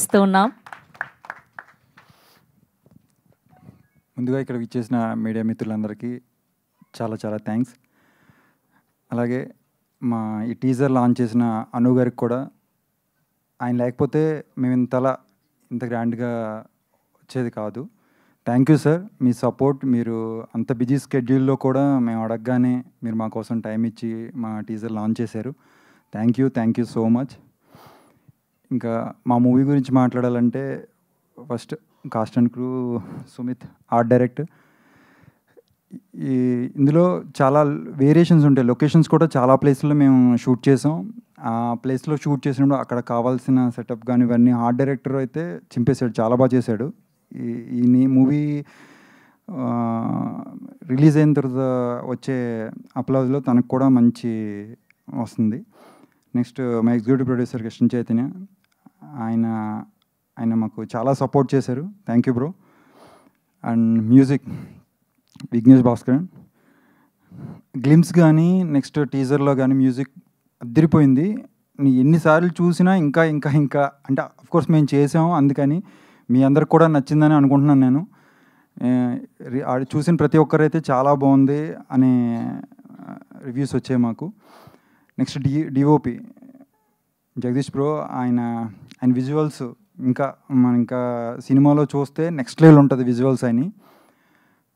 ఆహ్వానిస్తూ ఉన్నాం. ముందుగా ఇక్కడ విచ్చేసిన మీడియా మిత్రులందరికీ చాలా చాలా థ్యాంక్స్. అలాగే మా ఈ టీజర్ లాంచ్ చేసిన అను గారికి కూడా, ఆయన లేకపోతే మేము ఇంత గ్రాండ్గా వచ్చేది కాదు. Thank you sir, me support. మీరు అంత బిజీ స్కెడ్యూల్లో కూడా మేము అడగగానే మీరు మా కోసం టైం ఇచ్చి మా టీజర్ లాంచ్ చేశారు. Thank you so much. ఇంకా మా మూవీ గురించి మాట్లాడాలంటే first cost and crew, Sumit art director. ఇందులో చాలా వేరియేషన్స్ ఉంటాయి. లొకేషన్స్ కూడా చాలా ప్లేస్లో మేము షూట్ చేసాం. ఆ ప్లేస్లో షూట్ చేసినప్పుడు అక్కడ కావాల్సిన సెటప్ కానీ ఇవన్నీ ఆర్ట్ డైరెక్టర్ అయితే చింపేశాడు, చాలా బాగా చేశాడు. ఈ మూవీ రిలీజ్ అయిన తర్వాత వచ్చే అప్లాజ్లో తనకు కూడా మంచి వస్తుంది. నెక్స్ట్ మా ఎగ్జిక్యూటివ్ ప్రొడ్యూసర్ కృష్ణ చైతన్య, ఆయన మాకు చాలా సపోర్ట్ చేశారు. Thank you bro. And music Vignesh Bhaskaran. Glimpse కానీ నెక్స్ట్ టీజర్లో కానీ మ్యూజిక్ అదిరిపోయింది. ఎన్నిసార్లు చూసినా ఇంకా ఇంకా ఇంకా అంటే అఫ్కోర్స్ మేము చేసాం, అందుకని మీ అందరికి కూడా నచ్చిందని అనుకుంటున్నాను నేను. చూసిన ప్రతి ఒక్కరైతే చాలా బాగుంది అనే రివ్యూస్ వచ్చాయి మాకు. నెక్స్ట్ డిఓపి జగదీష్ బ్రో, ఆయన విజువల్స్ ఇంకా సినిమాలో చూస్తే నెక్స్ట్ లెవెల్ ఉంటుంది విజువల్స్.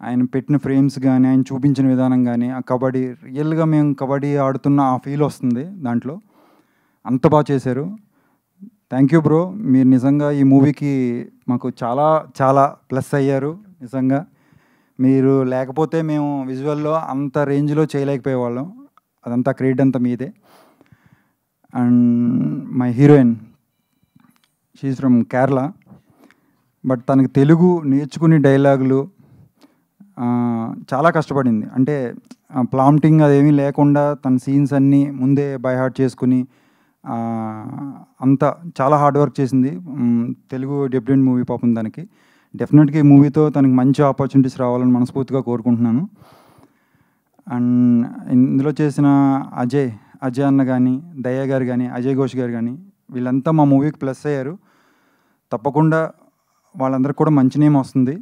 ఆయన పెట్టిన ఫ్రేమ్స్ కానీ, ఆయన చూపించిన విధానం కానీ, ఆ కబడ్డీ రియల్గా మేము కబడ్డీ ఆడుతున్న ఆ ఫీల్ వస్తుంది దాంట్లో. అంత బాగా చేశారు. Thank you bro. మీరు నిజంగా ఈ మూవీకి మాకు చాలా చాలా ప్లస్ అయ్యారు. నిజంగా మీరు లేకపోతే మేము విజువల్లో అంత రేంజ్లో చేయలేకపోయేవాళ్ళం. అదంతా క్రెడిట్ అంతా మీదే. And my heroine, she's from Kerala, but తనకి తెలుగు నేర్చుకుని డైలాగులు చాలా కష్టపడింది. అంటే ప్లాంటింగ్ అదేమీ లేకుండా తన సీన్స్ అన్నీ ముందే బై హార్ట్ చేసుకుని అంతా చాలా హార్డ్ వర్క్ చేసింది. తెలుగు డెబ్యూటెంట్ మూవీ పాపం దానికి. డెఫినెట్గా ఈ మూవీతో తనకి మంచి ఆపర్చునిటీస్ రావాలని మనస్ఫూర్తిగా కోరుకుంటున్నాను. అండ్ ఇందులో చేసిన అజయ్ అన్న కానీ, దయ్య గారు కానీ, అజయ్ ఘోష్ గారు కానీ, వీళ్ళంతా మా మూవీకి ప్లస్ అయ్యారు. తప్పకుండా వాళ్ళందరికీ కూడా మంచి నేమ్ వస్తుంది.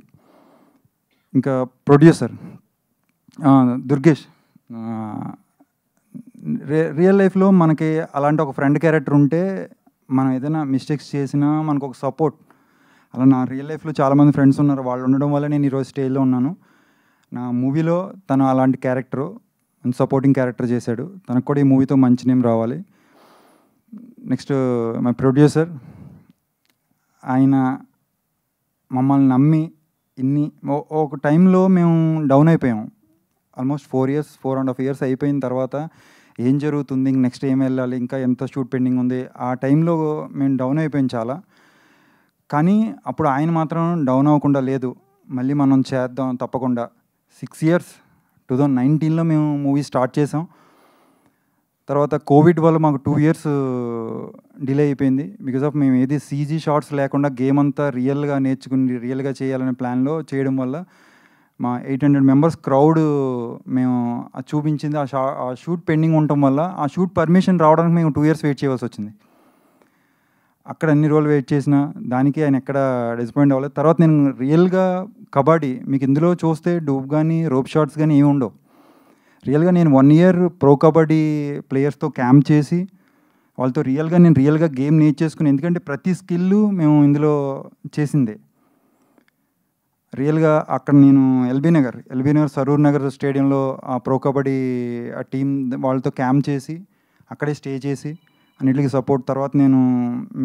ఇంకా ప్రొడ్యూసర్ దుర్గేష్. రియల్ లైఫ్లో మనకి అలాంటి ఒక ఫ్రెండ్ క్యారెక్టర్ ఉంటే మనం ఏదైనా మిస్టేక్స్ చేసినా మనకు ఒక సపోర్ట్. అలా నా రియల్ లైఫ్లో చాలామంది ఫ్రెండ్స్ ఉన్నారు. వాళ్ళు ఉండడం వల్ల నేను ఈరోజు స్టేజ్లో ఉన్నాను. నా మూవీలో తను అలాంటి క్యారెక్టరు, సపోర్టింగ్ క్యారెక్టర్ చేశాడు. తనకు కూడా ఈ మూవీతో మంచి నేమ్ రావాలి. నెక్స్ట్ మై ప్రొడ్యూసర్, ఆయన మమ్మల్ని నమ్మి ఒక టైంలో మేము డౌన్ అయిపోయాం. ఆల్మోస్ట్ 4.5 years అయిపోయిన తర్వాత ఏం జరుగుతుంది, నెక్స్ట్ ఏం వెళ్ళాలి, ఇంకా ఎంత షూట్ పెండింగ్ ఉంది, ఆ టైంలో మేము డౌన్ అయిపోయాం చాలా. కానీ అప్పుడు ఆయన మాత్రం డౌన్ అవ్వకుండా లేదు, మళ్ళీ మనం చేద్దాం తప్పకుండా. 6 years 2019లో మేము మూవీ స్టార్ట్ చేసాం. తర్వాత కోవిడ్ వల్ల మాకు 2 years డిలే అయిపోయింది. బికాజ్ ఆఫ్ మేము ఏది సీజీ షార్ట్స్ లేకుండా గేమ్ అంతా రియల్గా నేర్చుకుని రియల్గా చేయాలనే ప్లాన్లో చేయడం వల్ల మా 800 members క్రౌడ్ మేము చూపించింది. ఆ షూట్ పెండింగ్ ఉండటం వల్ల ఆ షూట్ పర్మిషన్ రావడానికి మేము 2 years వెయిట్ చేయవలసి వచ్చింది. అక్కడ అన్ని రోజులు వెయిట్ చేసిన దానికి ఆయన ఎక్కడ డిసప్పాయింట్ అవ్వలేదు. తర్వాత నేను రియల్గా కబడ్డీ మీకు ఇందులో చూస్తే డూప్ కానీ రోప్ షాట్స్ కానీ ఏమి ఉండవు. రియల్గా నేను 1 year ప్రో కబడ్డీ ప్లేయర్స్తో క్యాంప్ చేసి వాళ్ళతో నేను రియల్గా గేమ్ నేర్చేసుకుని, ఎందుకంటే ప్రతి స్కిల్ మేము ఇందులో చేసిందే. రియల్గా అక్కడ నేను ఎల్బీ నగర్ సరూర్ నగర్ స్టేడియంలో ఆ ప్రో కబడ్డీ ఆ టీం వాళ్ళతో క్యాంప్ చేసి అక్కడే స్టే చేసి అన్నిటికీ సపోర్ట్. తర్వాత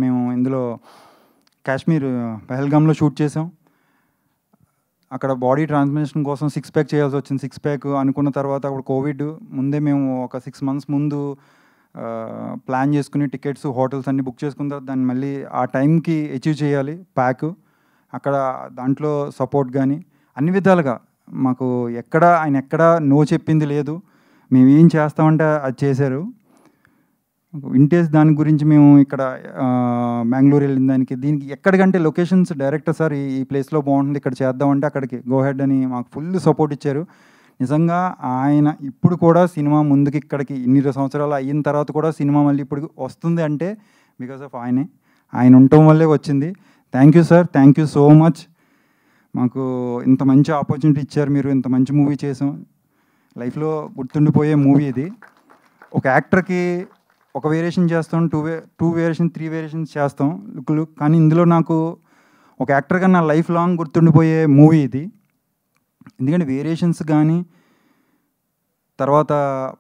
మేము ఇందులో కాశ్మీర్ పహల్గామ్లో షూట్ చేసాం. అక్కడ బాడీ ట్రాన్స్మిషన్ కోసం 6 pack చేయాల్సి వచ్చింది. 6 pack అనుకున్న తర్వాత అప్పుడు కోవిడ్ ముందే మేము ఒక 6 months ముందు ప్లాన్ చేసుకుని టికెట్స్ హోటల్స్ అన్నీ బుక్ చేసుకున్న తర్వాత దాన్ని మళ్ళీ ఆ టైంకి అచీవ్ చేయాలి ప్యాక్. అక్కడ దాంట్లో సపోర్ట్ కానీ అన్ని విధాలుగా మాకు ఆయన ఎక్కడ నో చెప్పింది లేదు. మేము ఏం చేస్తామంటే అది చేశారు. వింటేజ్ దాని గురించి మేము ఇక్కడ బెంగళూరు వెళ్ళిన దీనికి ఎక్కడికంటే లొకేషన్స్ డైరెక్టర్ సార్ ఈ ప్లేస్లో బాగుంటుంది ఇక్కడ చేద్దామంటే అక్కడికి గో హెడ్ అని మాకు ఫుల్ సపోర్ట్ ఇచ్చారు. నిజంగా ఆయన ఇప్పుడు కూడా సినిమా ముందుకి ఇక్కడికి ఇన్ని సంవత్సరాలు అయిన తర్వాత కూడా సినిమా మళ్ళీ ఇప్పుడు వస్తుంది అంటే బికాస్ ఆఫ్ ఆయనే. ఆయన ఉండటం వల్లే వచ్చింది. Thank you sir, thank you so much. మాకు ఇంత మంచి ఆపర్చునిటీ ఇచ్చారు మీరు, ఇంత మంచి మూవీ చేసాం. లైఫ్లో గుర్తుండిపోయే మూవీ ఇది. ఒక యాక్టర్కి ఒక వేరియేషన్ చేస్తాం, టూ వేరియేషన్ 3 వేరియేషన్స్ చేస్తాం లుక్లు, కానీ ఇందులో నాకు ఒక యాక్టర్గా నా లైఫ్ లాంగ్ గుర్తుండిపోయే మూవీ ఇది. ఎందుకంటే వేరియేషన్స్ కానీ, తర్వాత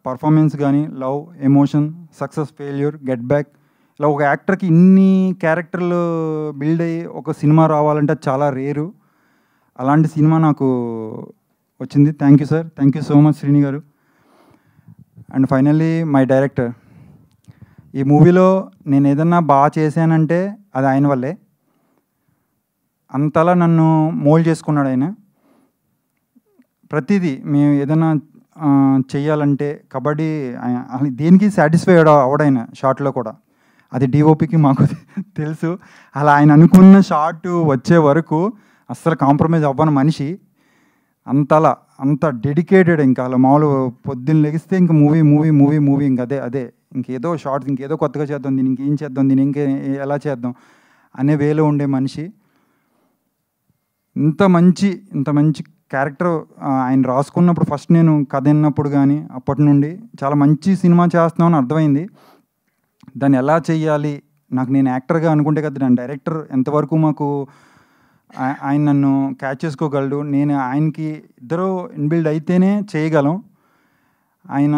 పర్ఫార్మెన్స్ కానీ, love, emotion, success, failure, get back, ఇలా ఒక యాక్టర్కి ఇన్ని క్యారెక్టర్లు బిల్డ్ అయ్యి ఒక సినిమా రావాలంటే చాలా రేరు. అలాంటి సినిమా నాకు వచ్చింది. Thank you sir, thank you so much Srini గారు. And finally my director. ఈ మూవీలో నేను ఏదన్నా బాగా చేశానంటే అది ఆయన వల్లే. అంతలా నన్ను మోల్డ్ చేసుకున్నాడు ఆయన. ప్రతిదీ మేము ఏదైనా చెయ్యాలంటే కబడ్డీ దేనికి సాటిస్ఫై అవడైన షార్ట్లో కూడా, అది డిఓపికి మాకు తెలుసు. అలా ఆయన అనుకున్న షార్ట్ వచ్చే వరకు అస్సలు కాంప్రమైజ్ అవ్వని మనిషి. అంత డెడికేటెడ్. ఇంకా అలా మామూలు పొద్దున్న లెగిస్తే ఇంక మూవీ ఇంక అదే ఇంకేదో షార్ట్స్, ఇంకేదో కొత్తగా చేద్దాం, దీన్ని ఇంకేం చేద్దాం, దీన్ని ఎలా చేద్దాం అనే వేలో ఉండే మనిషి. ఇంత మంచి క్యారెక్టర్ ఆయన రాసుకున్నప్పుడు, ఫస్ట్ నేను కథ విన్నప్పుడు కానీ అప్పటి నుండి చాలా మంచి సినిమా చేస్తున్నామని అర్థమైంది. దాన్ని ఎలా చెయ్యాలి, నేను యాక్టర్గా అనుకుంటే కదా దాని డైరెక్టర్ ఎంతవరకు మాకు ఆయన నన్ను క్యాచ్ చేసుకోగలడు, నేను ఆయనకి ఇద్దరు ఇన్బిల్డ్ అయితేనే చేయగలం. ఆయన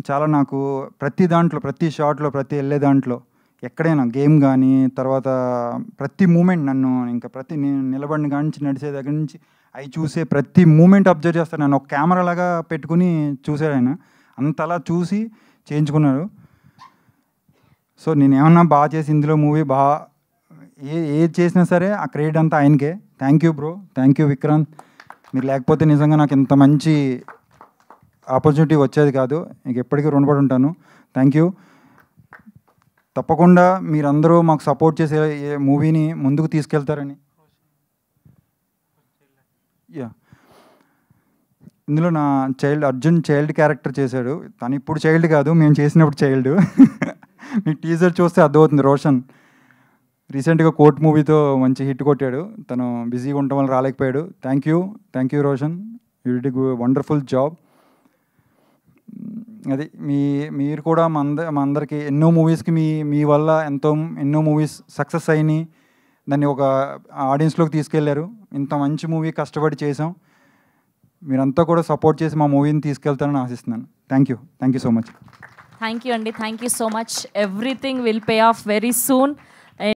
చాలా నాకు ప్రతి దాంట్లో, ప్రతి షాట్లో, ప్రతి వెళ్ళే దాంట్లో, ఎక్కడైనా గేమ్ కానీ, తర్వాత ప్రతి మూమెంట్ నన్ను ఇంకా నేను నిలబడిన కాడి నుంచి నడిచే దగ్గర నుంచి అవి చూసే ప్రతి మూమెంట్ అబ్జర్వ్ చేస్తాను. నన్ను ఒక కెమెరా లాగా పెట్టుకుని చూసాడు ఆయన. అంతలా చూసి చేయించుకున్నారు. సో నేను ఏమన్నా బాగా చేసి ఇందులో మూవీ ఏది చేసినా సరే ఆ క్రెడిట్ అంతా ఆయనకే. Thank you bro, thank you Vikrant. మీరు లేకపోతే నిజంగా నాకు ఇంత మంచి ఆపర్చునిటీ వచ్చేది కాదు. ఇంక ఎప్పటికీ రుణపడి ఉంటాను. Thank you. తప్పకుండా మీరందరూ మాకు సపోర్ట్ చేసే మూవీని ముందుకు తీసుకెళ్తారని. ఇందులో నా అర్జున్ చైల్డ్ క్యారెక్టర్ చేశాడు. తను ఇప్పుడు చైల్డ్ కాదు, మేము చేసినప్పుడు చైల్డ్. మీ టీజర్ చూస్తే అర్థమవుతుంది. రోషన్ రీసెంట్గా కోర్ట్ మూవీతో మంచి హిట్ కొట్టాడు. తను బిజీగా ఉండటం వల్ల రాలేకపోయాడు. Thank you Roshan, you did wonderful job. అది మీరు కూడా మా అందరికి ఎన్నో మూవీస్కి మీ వల్ల ఎన్నో మూవీస్ సక్సెస్ అయినాయి, దాన్ని ఒక ఆడియన్స్లోకి తీసుకెళ్లారు. ఇంత మంచి మూవీ కష్టపడి చేసాం. మీరంతా కూడా సపోర్ట్ చేసి మా మూవీని తీసుకెళ్తారని ఆశిస్తున్నాను. Thank you so much. Thank you అండి, thank you so much. Everything will pay off very soon.